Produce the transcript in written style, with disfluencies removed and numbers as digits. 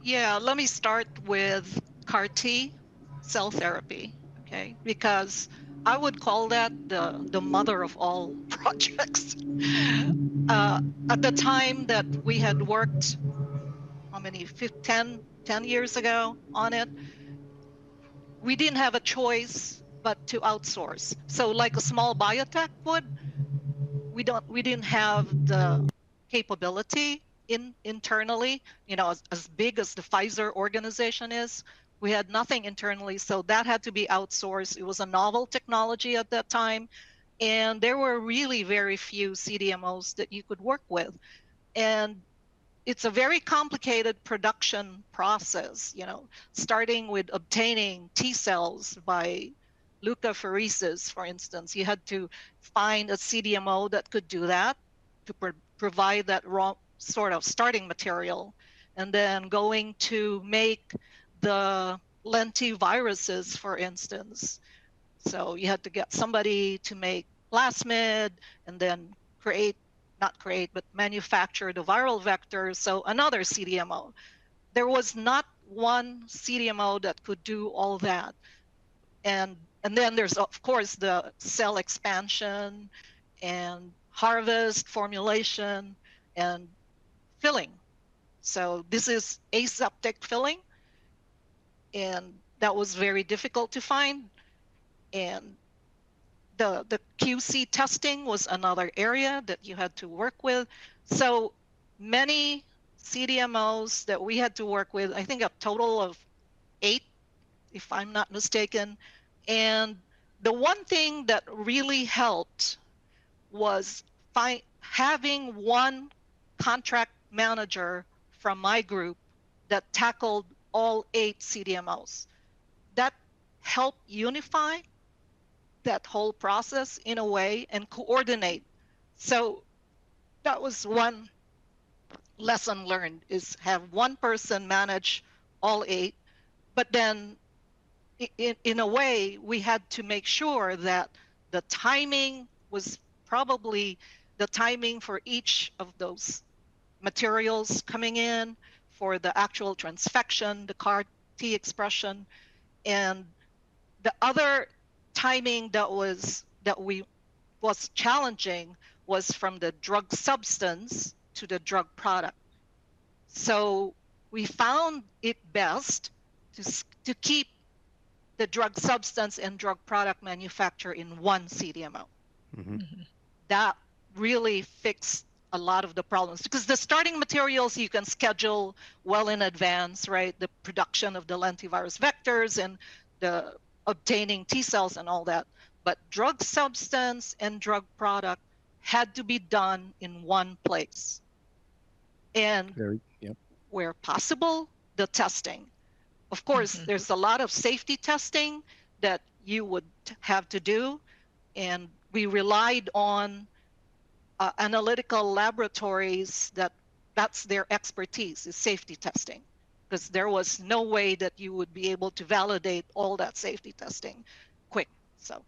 Yeah, let me start with CAR T cell therapy, okay? Because I would call that the mother of all projects. Uh, at the time that we had worked, how many, 10 years ago on it, we didn't have a choice but to outsource. So like a small biotech would, we didn't have the capability internally, as big as the Pfizer organization is. We had nothing internally, so that had to be outsourced. It was a novel technology at that time, and there were really very few CDMOs that you could work with. And it's a very complicated production process, starting with obtaining T cells by leukapheresis, for instance. You had to find a CDMO that could do that to provide that raw sort of starting material, and then going to make the lentiviruses, for instance. So you had to get somebody to make plasmid and then not create, but manufacture the viral vectors. So another CDMO. There was not one CDMO that could do all that. And then there's of course the cell expansion and harvest, formulation, and filling. So this is aseptic filling, and that was very difficult to find. And the QC testing was another area that you had to work with. So many CDMOs that we had to work with, I think a total of 8, if I'm not mistaken. And the one thing that really helped was having one contract manager from my group that tackled all 8 CDMOs. That helped unify that whole process in a way and coordinate. So that was one lesson learned, is have one person manage all 8. But then in a way, we had to make sure that the timing was probably the timing for each of those materials coming in, for the actual transfection, the CAR T expression, and the other timing that was challenging was from the drug substance to the drug product. So we found it best to keep the drug substance and drug product manufacture in one CDMO. Mm-hmm. That really fixed a lot of the problems, because the starting materials you can schedule well in advance, right? The production of the lentivirus vectors and the obtaining T cells and all that. But drug substance and drug product had to be done in one place. And Very, yep. where possible, the testing. Of course, there's a lot of safety testing that you would have to do, and we relied on analytical laboratories that's their expertise, is safety testing, because there was no way that you would be able to validate all that safety testing quick. So